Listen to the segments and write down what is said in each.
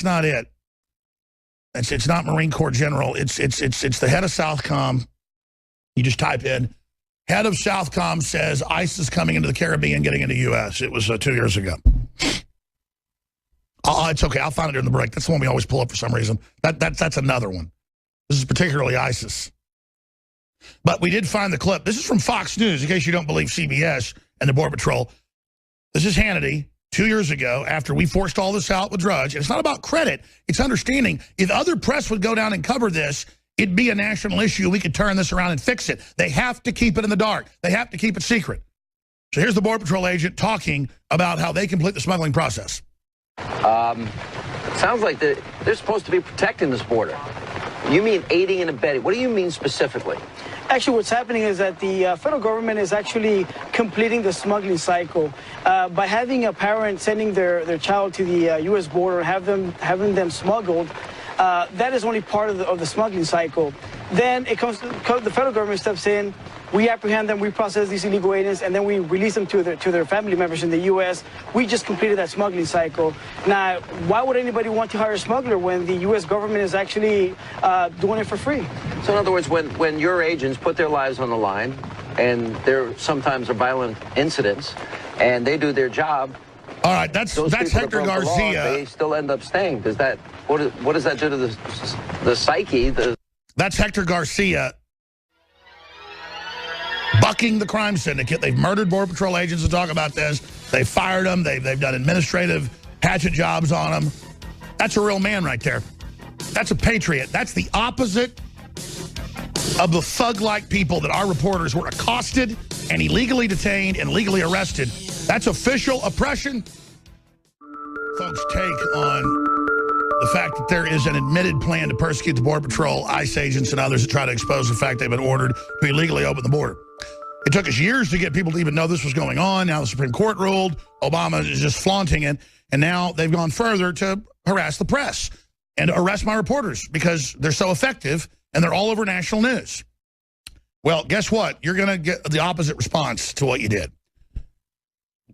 that's not it. It's not Marine Corps General. It's the head of Southcom. You just type in, head of Southcom says ICE is coming into the Caribbean, getting into U.S. It was 2 years ago. It's okay. I'll find it during the break. That's the one we always pull up for some reason. That's another one. This is particularly ISIS. But we did find the clip. This is from Fox News, in case you don't believe CBS and the Border Patrol. This is Hannity 2 years ago after we forced all this out with Drudge. And it's not about credit. It's understanding. If other press would go down and cover this, it'd be a national issue. We could turn this around and fix it. They have to keep it in the dark. They have to keep it secret. So here's the Border Patrol agent talking about how they complete the smuggling process. It sounds like they're supposed to be protecting this border. You mean aiding and abetting? What do you mean specifically? Actually, what's happening is that the federal government is actually completing the smuggling cycle by having a parent sending their child to the U.S. border, having them smuggled. That is only part of the smuggling cycle. Then the federal government steps in. We apprehend them, we process these illegal aliens, and then we release them to their family members in the U.S. We just completed that smuggling cycle. Now, why would anybody want to hire a smuggler when the U.S. government is actually doing it for free? So in other words, when your agents put their lives on the line, and there sometimes are violent incidents, and they do their job. All right, that's Hector Garcia. They still end up staying. What does that do to the psyche? That's Hector Garcia. Bucking the crime syndicate. They've murdered Border Patrol agents to talk about this. They fired them. They've done administrative hatchet jobs on them. That's a real man right there. That's a patriot. That's the opposite of the thug-like people that our reporters were accosted and illegally detained and legally arrested. That's official oppression. Folks' take on the fact that there is an admitted plan to persecute the Border Patrol, ICE agents, and others that try to expose the fact they've been ordered to illegally open the border. It took us years to get people to even know this was going on. Now the Supreme Court ruled. Obama is just flaunting it. And now they've gone further to harass the press and arrest my reporters because they're so effective and they're all over national news. Well, guess what? You're going to get the opposite response to what you did.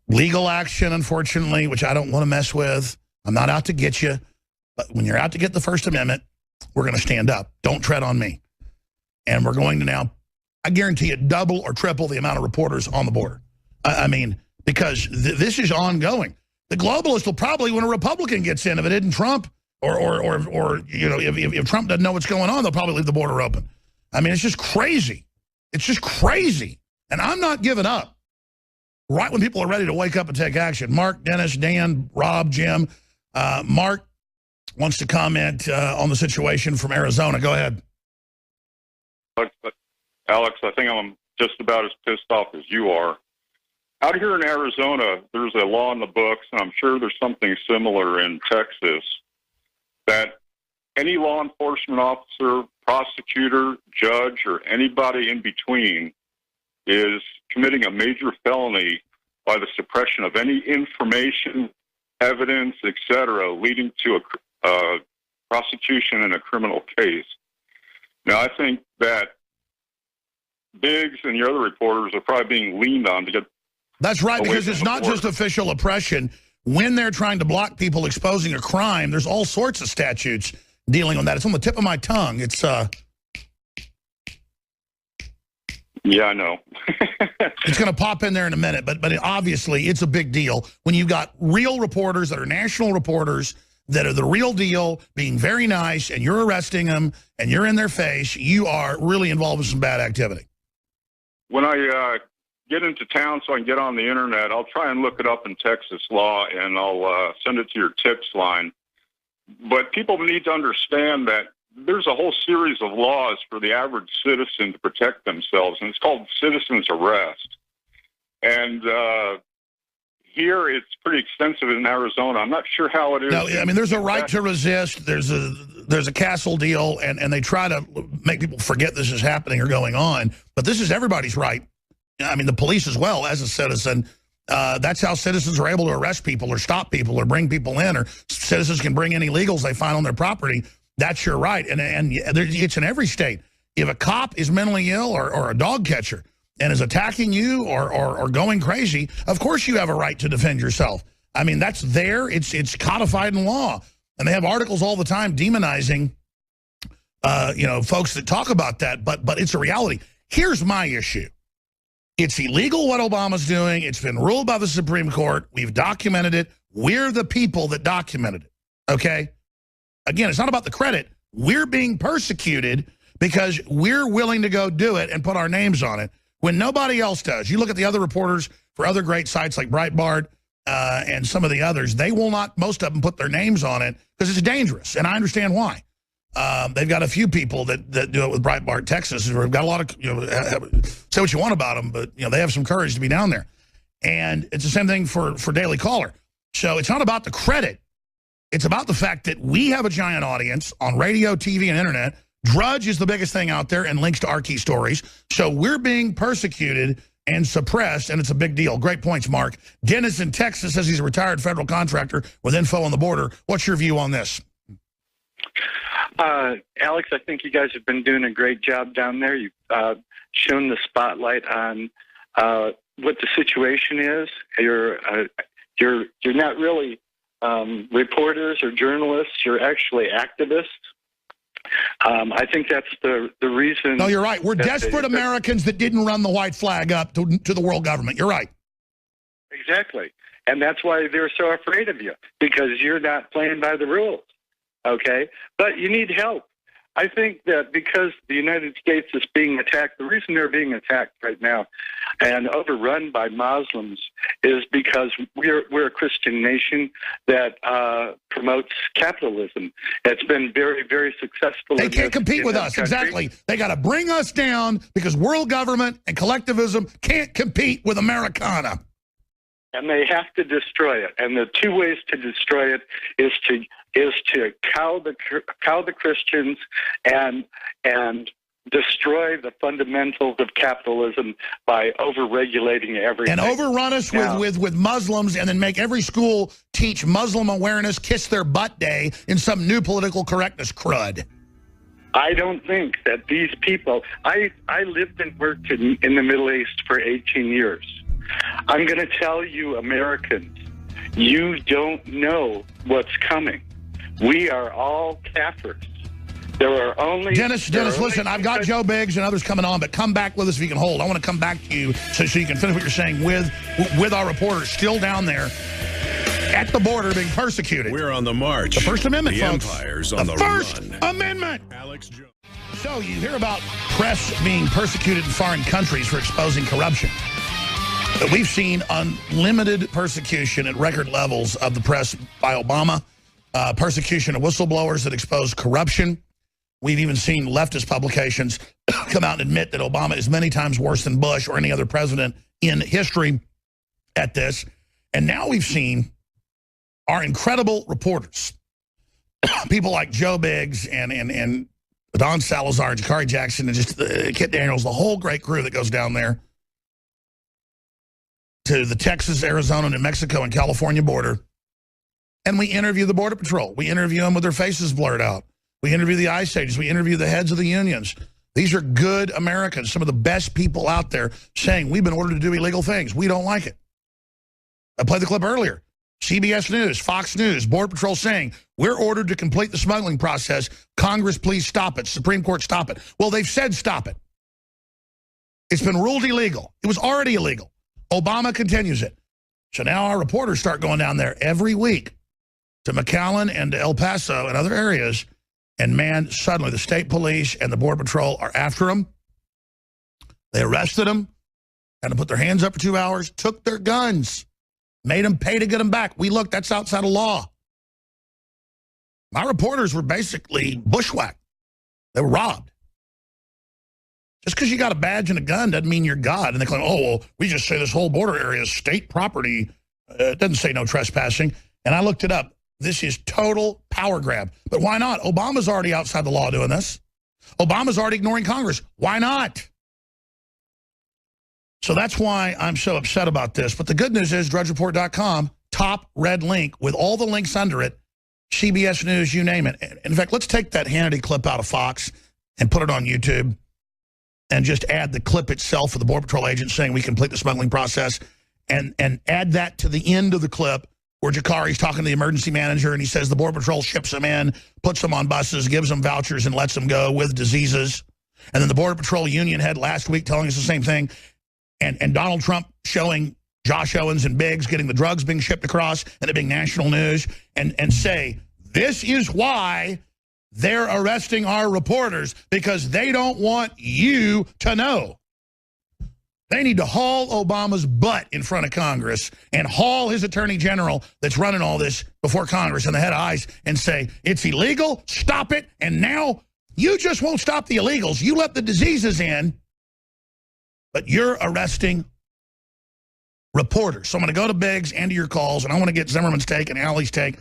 Legal action, unfortunately, which I don't want to mess with. I'm not out to get you. But when you're out to get the First Amendment, we're going to stand up. Don't tread on me. And we're going to now, I guarantee it, double or triple the amount of reporters on the border. I mean, because this is ongoing. The globalists will probably, when a Republican gets in, if it isn't Trump, or you know, if Trump doesn't know what's going on, they'll probably leave the border open. I mean, it's just crazy. It's just crazy. And I'm not giving up. Right when people are ready to wake up and take action. Mark, Dennis, Dan, Rob, Jim. Mark wants to comment on the situation from Arizona. Go ahead. Alex, I think I'm just about as pissed off as you are. Out here in Arizona, there's a law in the books, and I'm sure there's something similar in Texas, that any law enforcement officer, prosecutor, judge, or anybody in between is committing a major felony by the suppression of any information, evidence, etc., leading to a prosecution in a criminal case. Now, I think that Biggs and your other reporters are probably being leaned on to get. That's right, because it's not just official oppression. When they're trying to block people exposing a crime, there's all sorts of statutes dealing on that. It's on the tip of my tongue. It's Yeah, I know. It's going to pop in there in a minute, but obviously it's a big deal when you've got real reporters that are national reporters that are the real deal, being very nice, and you're arresting them, and you're in their face. You are really involved with some bad activity. When I get into town so I can get on the internet, I'll try and look it up in Texas law, and I'll send it to your tips line. But people need to understand that there's a whole series of laws for the average citizen to protect themselves, and it's called citizen's arrest. And here it's pretty extensive in Arizona. I'm not sure how it is. No, I mean, there's a right to resist. There's a castle deal, and they try to make people forget this is happening or going on. But this is everybody's right. I mean, the police as well, as a citizen. That's how citizens are able to arrest people or stop people or bring people in, or citizens can bring in illegals they find on their property. That's your right. And it's in every state. If a cop is mentally ill or a dog catcher and is attacking you or going crazy, of course you have a right to defend yourself. I mean, that's there. It's codified in law. And they have articles all the time demonizing, folks that talk about that. But it's a reality. Here's my issue. It's illegal what Obama's doing. It's been ruled by the Supreme Court. We've documented it. We're the people that documented it, okay? Again, it's not about the credit. We're being persecuted because we're willing to go do it and put our names on it when nobody else does. You look at the other reporters for other great sites like Breitbart and some of the others. They will not, most of them, put their names on it because it's dangerous, and I understand why. They've got a few people that do it with Breitbart, Texas, who have got a lot of, say what you want about them, but they have some courage to be down there. And it's the same thing for Daily Caller. So it's not about the credit. It's about the fact that we have a giant audience on radio, TV, and internet. Drudge is the biggest thing out there and links to our key stories. So we're being persecuted and suppressed, and it's a big deal. Great points, Mark. Dennis in Texas says he's a retired federal contractor with info on the border. What's your view on this? Alex, I think you guys have been doing a great job down there. You've shown the spotlight on what the situation is. You're not really reporters or journalists. You're actually activists. I think that's the reason. No, you're right. We're desperate Americans that didn't run the white flag up to the world government. You're right. Exactly. And that's why they're so afraid of you, because you're not playing by the rules. Okay? But you need help. I think that because the United States is being attacked, the reason they're being attacked right now and overrun by Muslims is because we're a Christian nation that promotes capitalism. It's been very, very successful. They can't compete with us. Exactly. They got to bring us down because world government and collectivism can't compete with Americana. And they have to destroy it. And the two ways to destroy it is to cow the Christians and destroy the fundamentals of capitalism by over-regulating everything. And overrun us with Muslims and then make every school teach Muslim awareness, kiss their butt day in some new political correctness crud. I don't think that these people... I lived and worked in the Middle East for 18 years. I'm going to tell you, Americans, you don't know what's coming. We are all Kafirs. There are only... Dennis, listen, I've got Joe Biggs and others coming on, but come back with us if you can hold. I want to come back to you so you can finish what you're saying with our reporters still down there at the border being persecuted. We're on the march. The First Amendment, the folks. Empire's on the First run. Amendment. Alex Jones. So you hear about press being persecuted in foreign countries for exposing corruption. But we've seen unlimited persecution at record levels of the press by Obama, persecution of whistleblowers that expose corruption. We've even seen leftist publications come out and admit that Obama is many times worse than Bush or any other president in history at this. And now we've seen our incredible reporters, people like Joe Biggs and Don Salazar, Jakari Jackson, and just Kit Daniels, the whole great crew that goes down there to the Texas, Arizona, New Mexico, and California border. And we interview the Border Patrol. We interview them with their faces blurred out. We interview the ICE agents. We interview the heads of the unions. These are good Americans, some of the best people out there saying, we've been ordered to do illegal things. We don't like it. I played the clip earlier. CBS News, Fox News, Border Patrol saying, we're ordered to complete the smuggling process. Congress, please stop it. Supreme Court, stop it. Well, they've said stop it. It's been ruled illegal. It was already illegal. Obama continues it. So now our reporters start going down there every week to McAllen and to El Paso and other areas. And, man, suddenly the state police and the Border Patrol are after them. They arrested them, had to put their hands up for 2 hours, took their guns, made them pay to get them back. We look, that's outside of law. My reporters were basically bushwhacked. They were robbed. Just because you got a badge and a gun doesn't mean you're God. And they claim, oh, well, we just say this whole border area is state property. It doesn't say no trespassing. And I looked it up. This is total power grab. But why not? Obama's already outside the law doing this. Obama's already ignoring Congress. Why not? So that's why I'm so upset about this. But the good news is DrudgeReport.com, top red link with all the links under it, CBS News, you name it. In fact, let's take that Hannity clip out of Fox and put it on YouTube and just add the clip itself of the Border Patrol agent saying we complete the smuggling process and add that to the end of the clip where Jakari's talking to the emergency manager, and he says the Border Patrol ships them in, puts them on buses, gives them vouchers, and lets them go with diseases. And then the Border Patrol union head last week telling us the same thing. And Donald Trump showing Josh Owens and Biggs getting the drugs being shipped across and it being national news, and say, this is why they're arresting our reporters, because they don't want you to know. They need to haul Obama's butt in front of Congress and haul his attorney general that's running all this before Congress and the head of ICE and say, it's illegal, stop it, and now you just won't stop the illegals. You let the diseases in, but you're arresting reporters. So I'm going to go to Biggs and to your calls, and I want to get Zimmerman's take and Allie's take.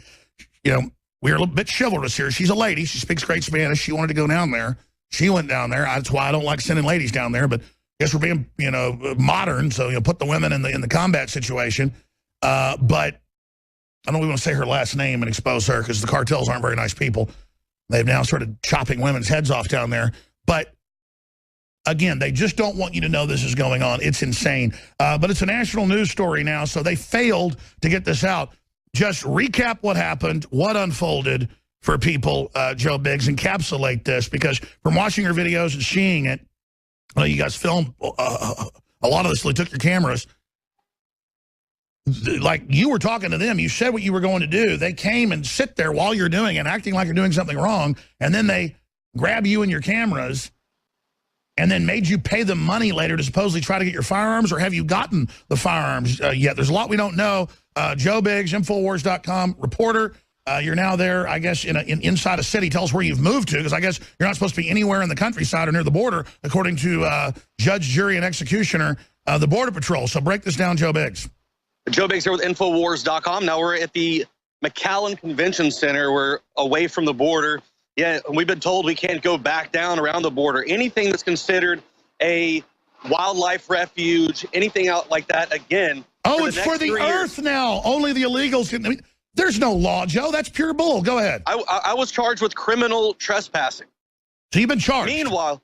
You know, we're a little bit chivalrous here. She's a lady. She speaks great Spanish. She wanted to go down there. She went down there. That's why I don't like sending ladies down there, but I guess we're being, you know, modern, so, you know, put the women in the combat situation. But I don't even want to say her last name and expose her, because the cartels aren't very nice people. They've now started chopping women's heads off down there. But again, they just don't want you to know this is going on. It's insane. But it's a national news story now, so they failed to get this out. Just recap what happened, what unfolded for people, Joe Biggs, encapsulate this, because from watching your videos and seeing it, I know you guys filmed a lot of this, so they took your cameras. Like, you were talking to them, you said what you were going to do. They came and sit there while you're doing it, acting like you're doing something wrong, and then they grab you and your cameras and then made you pay them money later to supposedly try to get your firearms, or have you gotten the firearms yet? There's a lot we don't know. Joe Biggs, Infowars.com reporter. You're now there, I guess, inside a city. Tell us where you've moved to, because I guess you're not supposed to be anywhere in the countryside or near the border, according to judge, jury, and executioner, the Border Patrol. So break this down, Joe Biggs. Joe Biggs here with Infowars.com. Now we're at the McAllen Convention Center. We're away from the border. Yeah, we've been told we can't go back down around the border. Anything that's considered a wildlife refuge, anything out like that, again. Oh, it's for the earth now. Only the illegals can. I mean, there's no law, Joe. That's pure bull. Go ahead. I was charged with criminal trespassing. So you've been charged. Meanwhile,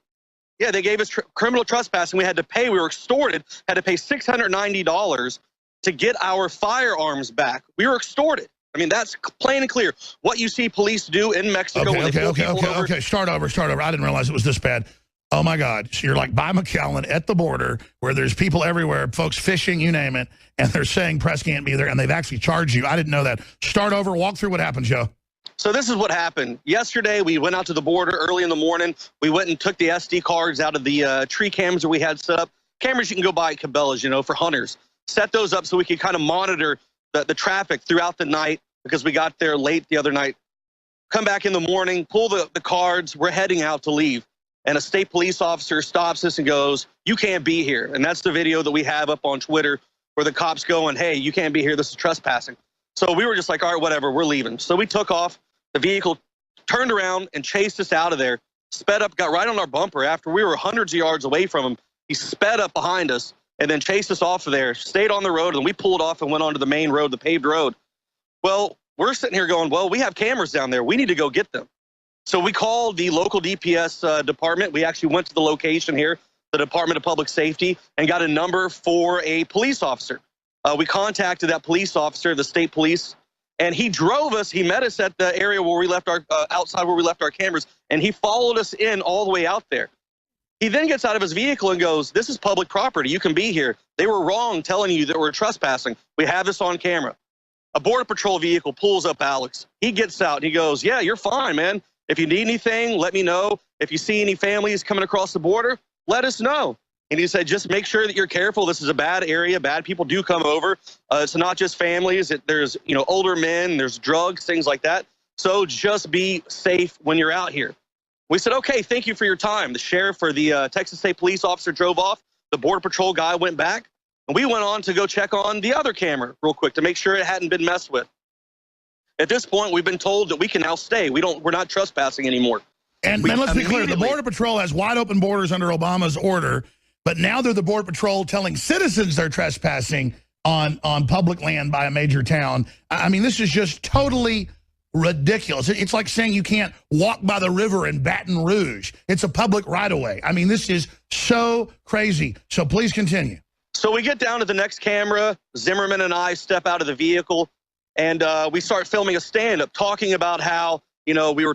yeah, they gave us criminal trespassing. We had to pay. We were extorted. Had to pay $690 to get our firearms back. We were extorted. I mean, that's plain and clear. What you see police do in Mexico. Okay. Start over. I didn't realize it was this bad. Oh, my God. So you're like by McAllen at the border where there's people everywhere, folks fishing, you name it, and they're saying press can't be there, and they've actually charged you. I didn't know that. Start over. Walk through what happened, Joe. So this is what happened. Yesterday, we went out to the border early in the morning. We went and took the SD cards out of the tree cams that we had set up. Cameras you can go buy at Cabela's, you know, for hunters. Set those up so we could kind of monitor the traffic throughout the night, because we got there late the other night. Come back in the morning, pull the cards. We're heading out to leave. And a state police officer stops us and goes, you can't be here. And that's the video that we have up on Twitter where the cops going, hey, you can't be here. This is trespassing. So we were just like, all right, whatever, we're leaving. So we took off. The vehicle turned around and chased us out of there, sped up, got right on our bumper. After we were hundreds of yards away from him, he sped up behind us and then chased us off of there, stayed on the road, and we pulled off and went onto the main road, the paved road. Well, we're sitting here going, well, we have cameras down there. We need to go get them. So we called the local DPS department. We actually went to the location here, the Department of Public Safety, and got a number for a police officer. We contacted that police officer, the state police, and he drove us. He met us at the area where we left our, outside where we left our cameras, and he followed us in all the way out there. He then gets out of his vehicle and goes, this is public property. You can be here. They were wrong telling you that we're trespassing. We have this on camera. A Border Patrol vehicle pulls up Alex. He gets out and he goes, yeah, you're fine, man. If you need anything, let me know. If you see any families coming across the border, let us know. And he said, just make sure that you're careful. This is a bad area. Bad people do come over. It's not just families. There's, you know, older men, there's drugs, things like that. So just be safe when you're out here. We said, okay, thank you for your time. The sheriff or the Texas State police officer drove off. The Border Patrol guy went back. And we went on to go check on the other camera real quick to make sure it hadn't been messed with. At this point, we've been told that we can now stay. We're not trespassing anymore. And let's be clear, the Border Patrol has wide open borders under Obama's order, but now they're the Border Patrol telling citizens they're trespassing on public land by a major town. I mean, this is just totally ridiculous. It's like saying you can't walk by the river in Baton Rouge. It's a public right-of-way. I mean, this is so crazy. So please continue. So we get down to the next camera. Zimmerman and I step out of the vehicle. and we start filming a stand-up talking about how, you know, we were